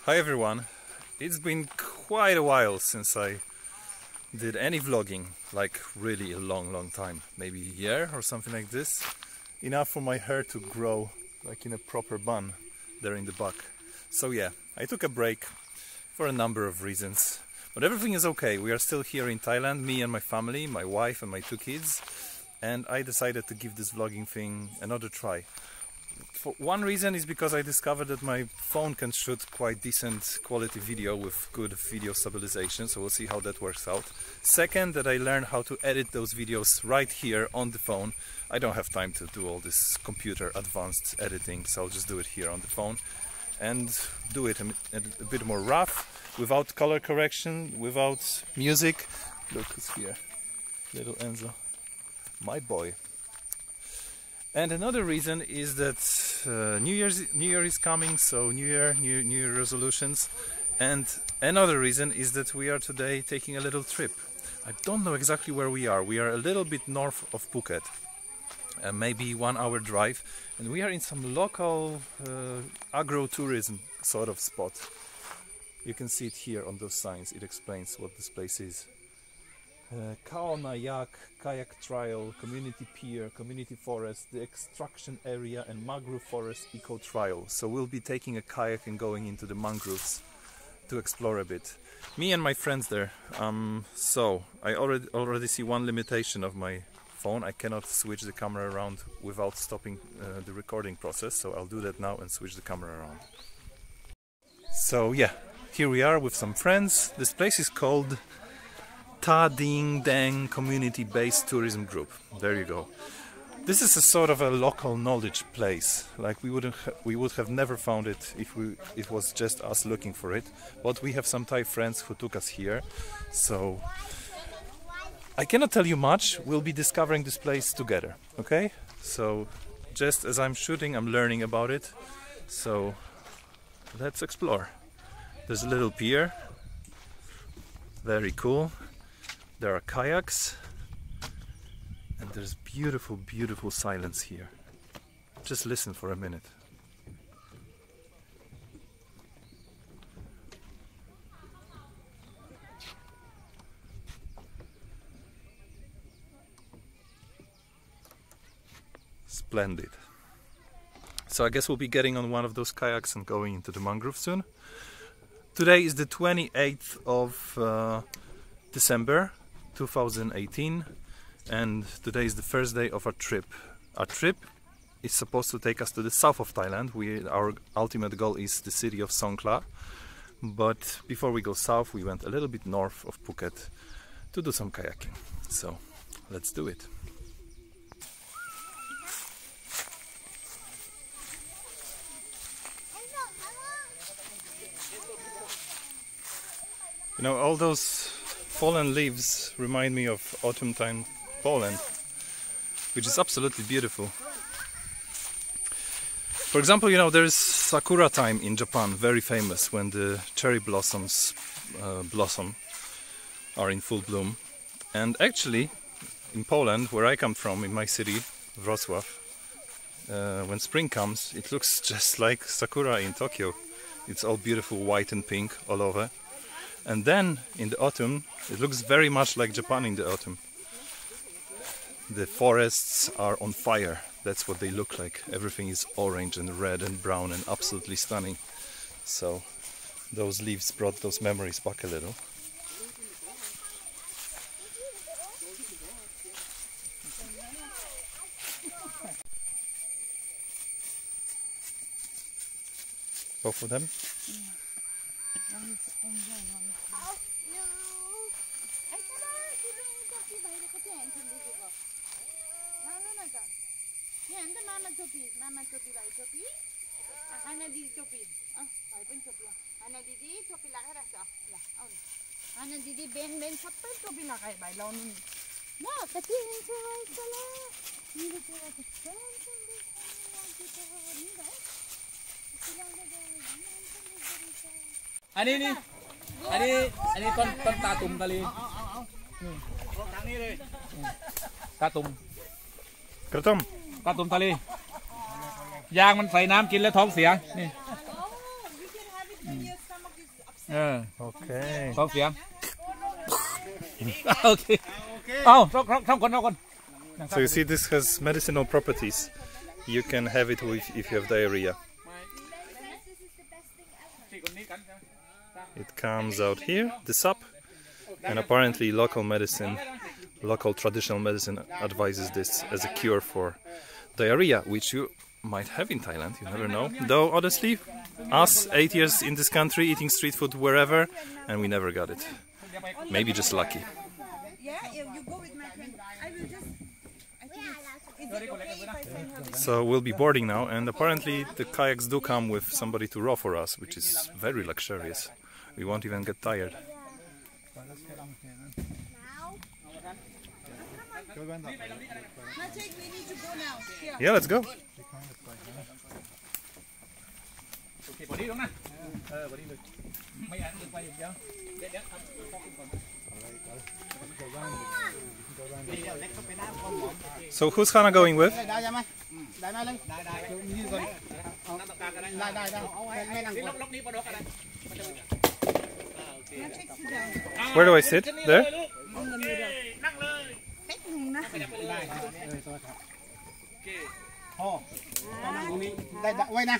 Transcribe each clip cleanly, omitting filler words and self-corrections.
Hi everyone, it's been quite a while since I did any vlogging, like really a long time, maybe a year or something like this. Enough for my hair to grow like in a proper bun there in the back. So yeah, I took a break for a number of reasons, but everything is okay. We are still here in Thailand, me and my family, my wife and my 2 kids, and I decided to give this vlogging thing another try. For one reason is because I discovered that my phone can shoot quite decent quality video with good video stabilization, so we'll see how that works out. Second, that I learned how to edit those videos right here on the phone. I don't have time to do all this computer advanced editing, so I'll just do it here on the phone and do it a bit more rough, without color correction, without music. Look who's here, little Enzo, my boy. And another reason is that New Year is coming, so New Year resolutions. And another reason is that we are today taking a little trip. I don't know exactly where we are. We are a little bit north of Phuket, maybe 1 hour drive, and we are in some local agro-tourism sort of spot. You can see it here on those signs. It explains what this place is. Kayak, kayak trail, community pier, community forest, the extraction area and mangrove forest eco trail. So we'll be taking a kayak and going into the mangroves to explore a bit. Me and my friends there. So I already see one limitation of my phone. I cannot switch the camera around without stopping the recording process. So I'll do that now and switch the camera around. So yeah, here we are with some friends. This place is called Ta Ding Dang Community-Based Tourism Group. There you go. This is a sort of a local knowledge place. Like we would have never found it if it was just us looking for it. But we have some Thai friends who took us here. So I cannot tell you much. We'll be discovering this place together. Okay? So just as I'm shooting, I'm learning about it. So let's explore. There's a little pier. Very cool. There are kayaks, and there's beautiful silence here. Just listen for a minute. Splendid. So I guess we'll be getting on one of those kayaks and going into the mangrove soon. Today is the 28th of December 2018, and today is the first day of our trip. Our trip is supposed to take us to the south of Thailand. Our ultimate goal is the city of Songkhla, but before we go south we went a little bit north of Phuket to do some kayaking. So let's do it. You know, all those fallen leaves remind me of autumn time Poland, which is absolutely beautiful. For example, you know, there's sakura time in Japan, very famous, when the cherry blossoms blossom, are in full bloom. And actually, in Poland, where I come from, in my city, Wrocław, when spring comes, it looks just like sakura in Tokyo. It's all beautiful white and pink all over. And then in the autumn, it looks very much like Japan in the autumn. The forests are on fire. That's what they look like. Everything is orange and red and brown and absolutely stunning. So those leaves brought those memories back a little. Both of them? Anh đi con tà tùng tà li. Tà tùng. Kratom. ตาตุ่มตะลียางมันใส่น้ำกินแล้วท้องเสียนี่ โอเค Okay. ท้องเสียงโอเคเอาท่องคน So you see, this has medicinal properties. You can have it if you have diarrhea. It comes out here, the sap, and apparently local traditional medicine advises this as a cure for diarrhea, which you might have in Thailand, you never know. Though honestly, us 8 years in this country eating street food wherever, and we never got it. Maybe just lucky. Yeah, you go with my friend. I will just. I think is it okay if I send her with So we'll be boarding now, and apparently the kayaks do come with somebody to row for us, which is very luxurious. We won't even get tired. Maciek, we need to go now. Here. Yeah, let's go. โอเคบอดี้ลงนะบอดี้เลยไม่อันดึงไปอย่างเดียวเดี๋ยวทำฟอกก่อน So who's Hannah going with? ได้ไหมได้ไหมเลยได้ยืนก่อน นั่งตรงกลางกันได้ ได้ไม่นั่งก่อน ล็อกนี้ปลดล็อกกันได้ Maciek, sit down. Where do I sit? There? On the middle. นั่งเลย Hey, na. ได้โทษครับพ่อนั่งตรงนี้ได้ไว้นะ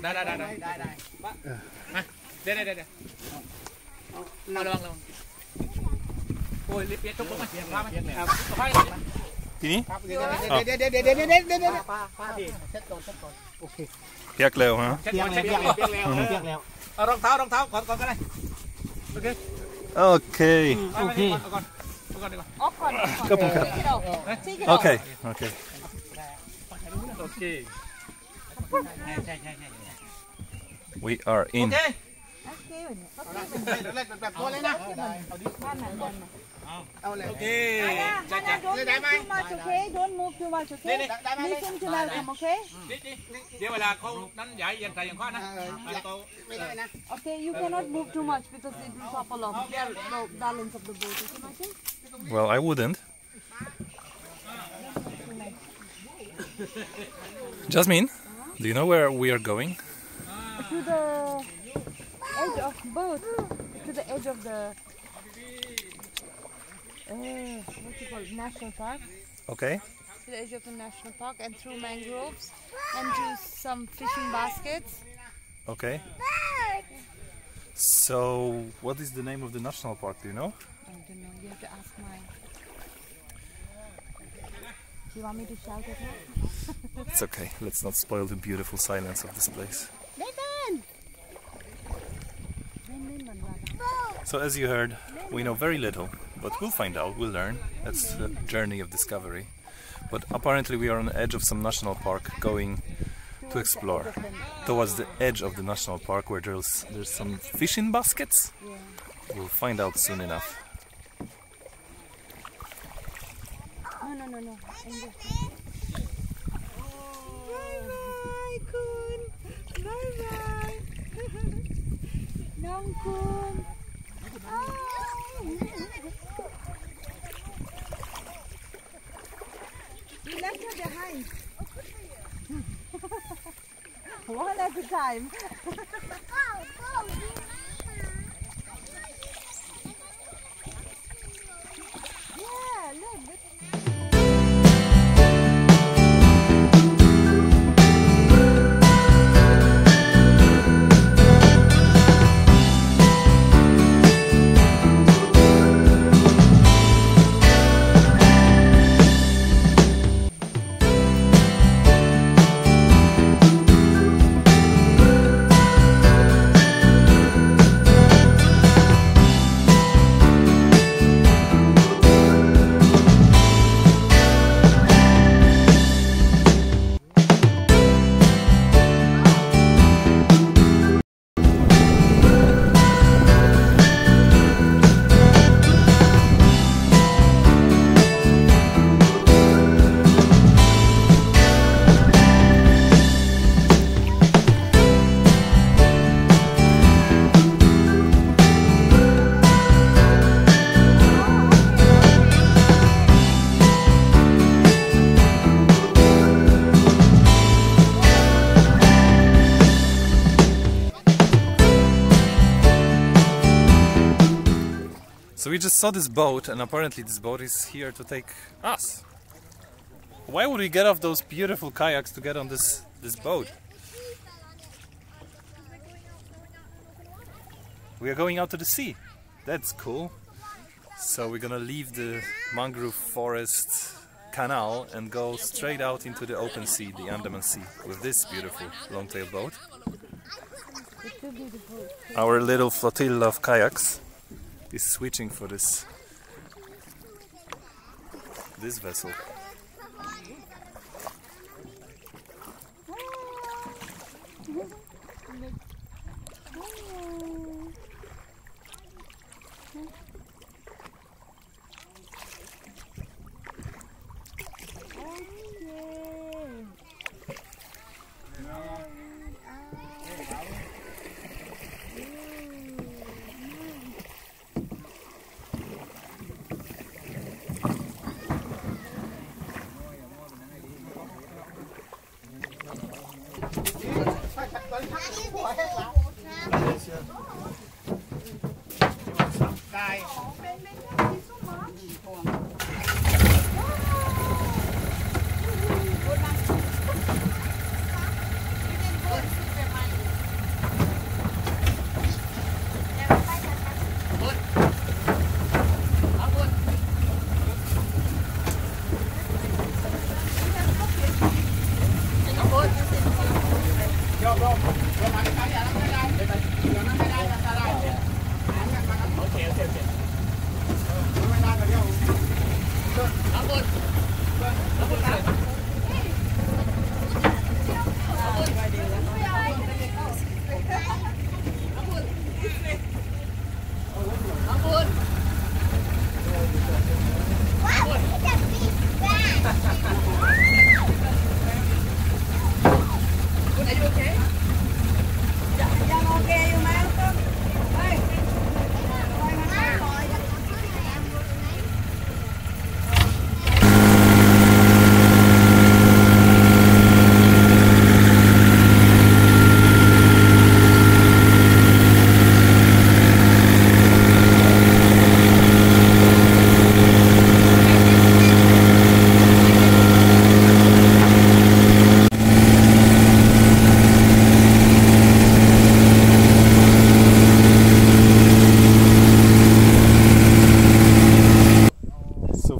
ได้มาเดี๋ยวมาลองโอ้ยลิฟต์เปียกทุกคนมาเปียกมาครับไป Ini? ครับเดี๋ยวป้าพี่เช็ดก่อนโอเค Jak Leo, huh? เปียกแล้วเอารองเท้าก่อนก็ได้โอเค Okay. โอเคก่อนดีกว่า Off on. Couple Take it off. Take it off. Okay. Okay. โอเค We are in. Okay. Okay. แบบตัวเลยนะ เอาเลย โอเค Hannah, don't move too much, okay? Don't move too much, okay? Listen to Malcolm, okay? เดี๋ยวเวลาเขานั้นใหญ่ยันใส่อย่างข้อนะ ไม่ได้นะ Okay, you cannot move too much because it will topple off the balance of the boat, okay, Maciek? Well, I wouldn't. Jasmine, do you know where we are going? To the edge of boat, to the edge of the what you call it, national park. Okay. To the edge of the national park and through mangroves and to some fishing baskets. Okay. So, what is the name of the national park? Do you know? I don't know. You have to ask mine. Do you want me to shout at her? It's okay. Let's not spoil the beautiful silence of this place. So, as you heard, we know very little, but we'll find out. We'll learn. That's the journey of discovery. But apparently, we are on the edge of some national park, going to explore towards the edge of the national park, where there's some fishing baskets. Yeah. We'll find out soon enough. No. Bye, Kun. Bye. Nong Kun. You left her behind. One at a time. Yeah, look. So we just saw this boat, and apparently this boat is here to take us. Why would we get off those beautiful kayaks to get on this boat? We are going out to the sea. That's cool. So we're gonna leave the mangrove forest canal and go straight out into the open sea, the Andaman Sea, with this beautiful long-tail boat. Our little flotilla of kayaks is switching for this vessel.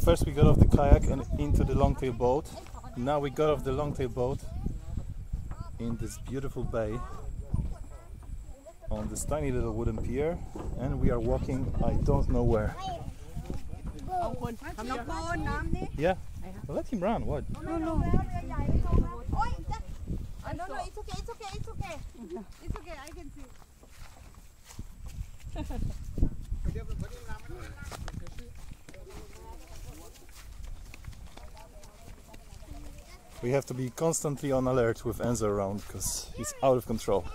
First we got off the kayak and into the longtail boat. Now we got off the longtail boat in this beautiful bay on this tiny little wooden pier, and we are walking I don't know where. Yeah, well, let him run. What? No, no, it's okay, it's okay, it's okay. It's okay, I can see. We have to be constantly on alert with Enzo around because he's out of control,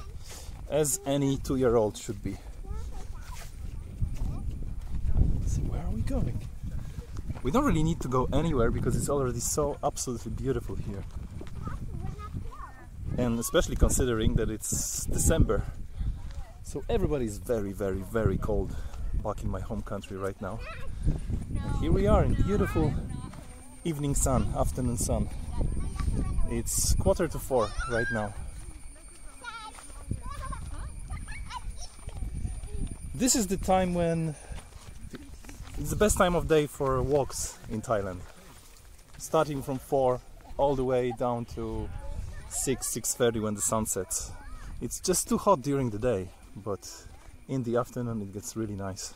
as any 2-year-old should be. So where are we going? We don't really need to go anywhere because it's already so absolutely beautiful here. And especially considering that it's December. So everybody is very, very, very cold back in my home country right now. And here we are in beautiful evening sun, afternoon sun. It's 3:45 right now. This is the time when it's the best time of day for walks in Thailand. Starting from 4 all the way down to 6:30 when the sun sets. It's just too hot during the day, but in the afternoon it gets really nice.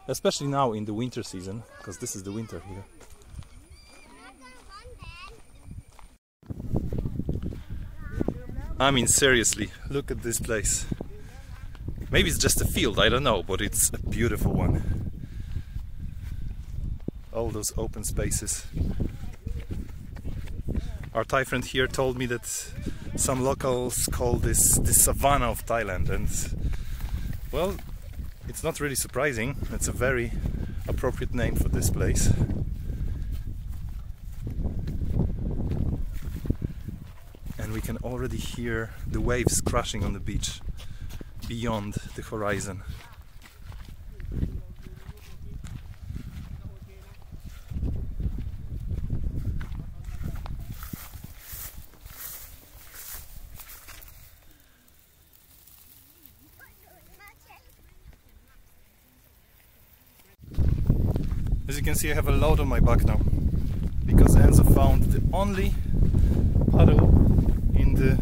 Especially now in the winter season, because this is the winter here. I mean, seriously, look at this place. Maybe it's just a field, I don't know, but it's a beautiful one. All those open spaces. Our Thai friend here told me that some locals call this the Savannah of Thailand, and well, it's not really surprising. It's a very appropriate name for this place. And we can already hear the waves crashing on the beach beyond the horizon. As you can see, I have a load on my back now because Enzo found the only puddle in the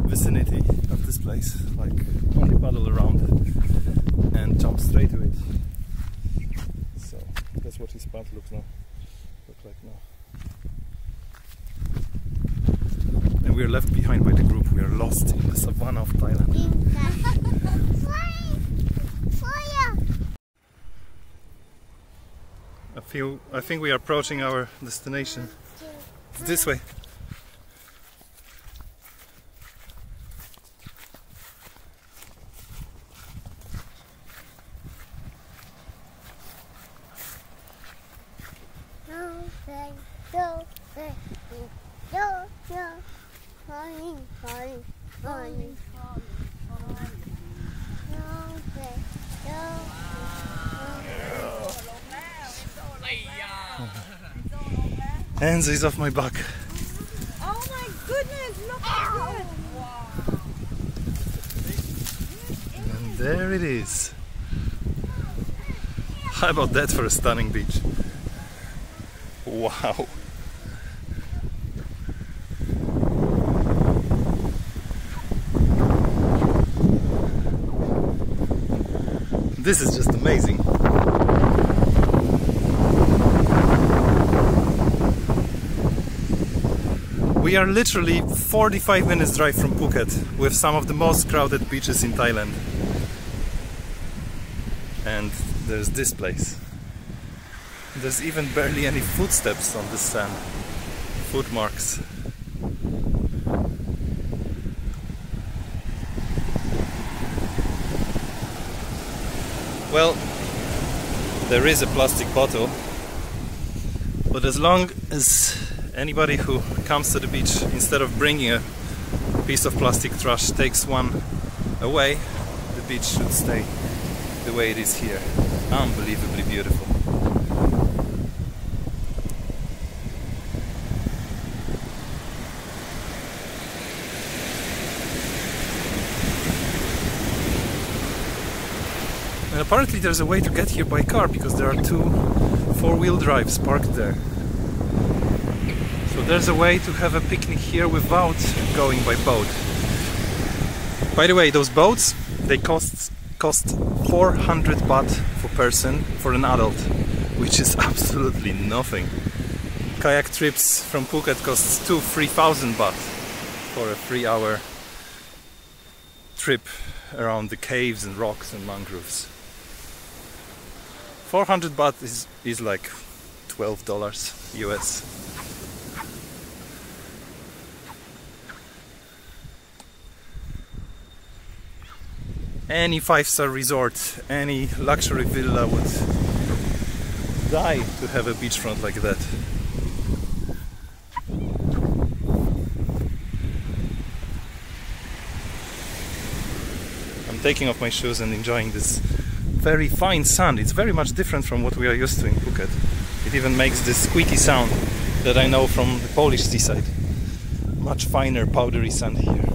vicinity of this place, like only puddle around, and jumped straight to it. So that's what his path look like now. And we are left behind by the group. We are lost in the savannah of Thailand. I think we are approaching our destination. It's this way. Enzo is off my back. Oh my goodness, look at it! And there it is. How about that for a stunning beach? Wow. This is just amazing. We are literally 45 minutes drive from Phuket, with some of the most crowded beaches in Thailand. And there's this place. There's even barely any footsteps on the sand. Foot marks. Well, there is a plastic bottle, but as long as anybody who comes to the beach, instead of bringing a piece of plastic trash, takes one away, the beach should stay the way it is here. Unbelievably beautiful. And apparently there's a way to get here by car, because there are two four-wheel drives parked there. So there's a way to have a picnic here without going by boat. By the way, those boats, they cost 400 baht per person for an adult, which is absolutely nothing. Kayak trips from Phuket costs 2,000–3,000 baht for a 3-hour trip around the caves and rocks and mangroves. 400 baht is like $12 US. Any 5-star resort, any luxury villa would die to have a beachfront like that. I'm taking off my shoes and enjoying this very fine sand. It's very much different from what we are used to in Phuket. It even makes this squeaky sound that I know from the Polish seaside. Much finer, powdery sand here.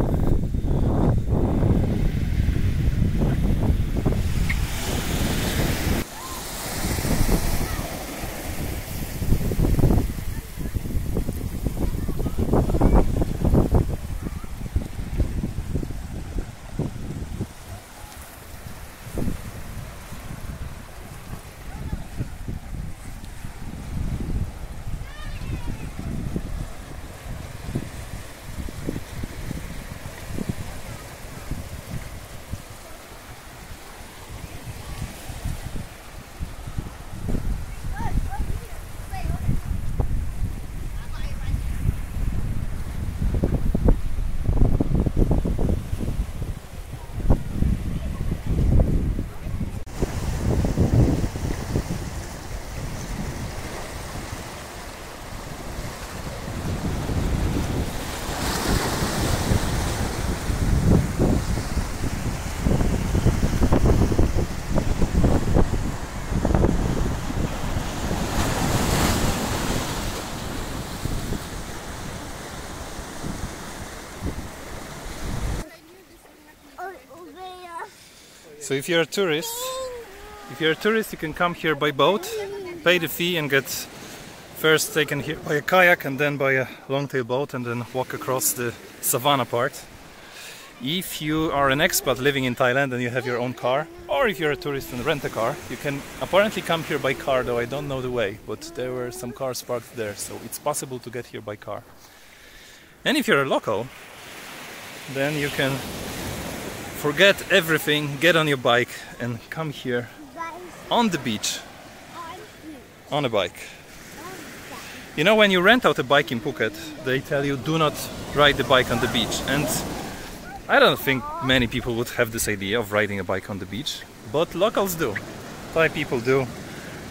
So if you're a tourist, you can come here by boat pay the fee and get first taken here by a kayak and then by a longtail boat and then walk across the Savannah part. If you are an expat living in Thailand and you have your own car, or if you're a tourist and rent a car, you can apparently come here by car, though I don't know the way, but there were some cars parked there, so it's possible to get here by car. And if you're a local, then you can forget everything, get on your bike and come here on the beach on a bike. You know, when you rent out a bike in Phuket, they tell you do not ride the bike on the beach, and I don't think many people would have this idea of riding a bike on the beach, but locals do. Thai people do.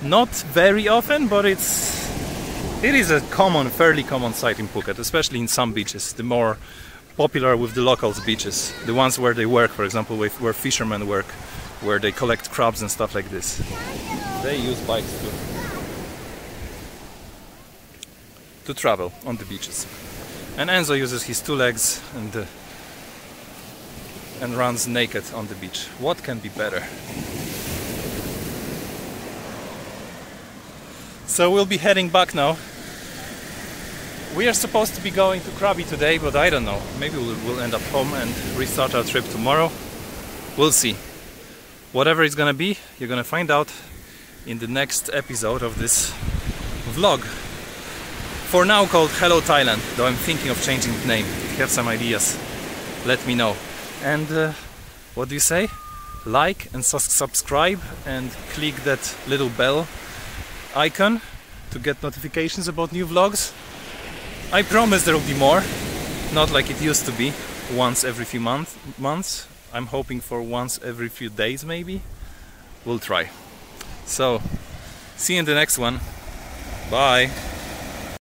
Not very often, but it is a fairly common sight in Phuket, especially in some beaches. The more popular with the locals beaches, the ones where they work, for example, where fishermen work, where they collect crabs and stuff like this. They use bikes to travel on the beaches. And Enzo uses his 2 legs and runs naked on the beach. What can be better? So we'll be heading back now. We are supposed to be going to Krabi today, but I don't know. Maybe we'll end up home and restart our trip tomorrow. We'll see. Whatever it's gonna be, you're gonna find out in the next episode of this vlog. For now called Hello Thailand, though I'm thinking of changing the name. If you have some ideas, let me know. And what do you say? Like and subscribe and click that little bell icon to get notifications about new vlogs. I promise there will be more, not like it used to be, once every few months. I'm hoping for once every few days maybe. We'll try. So, see you in the next one. Bye!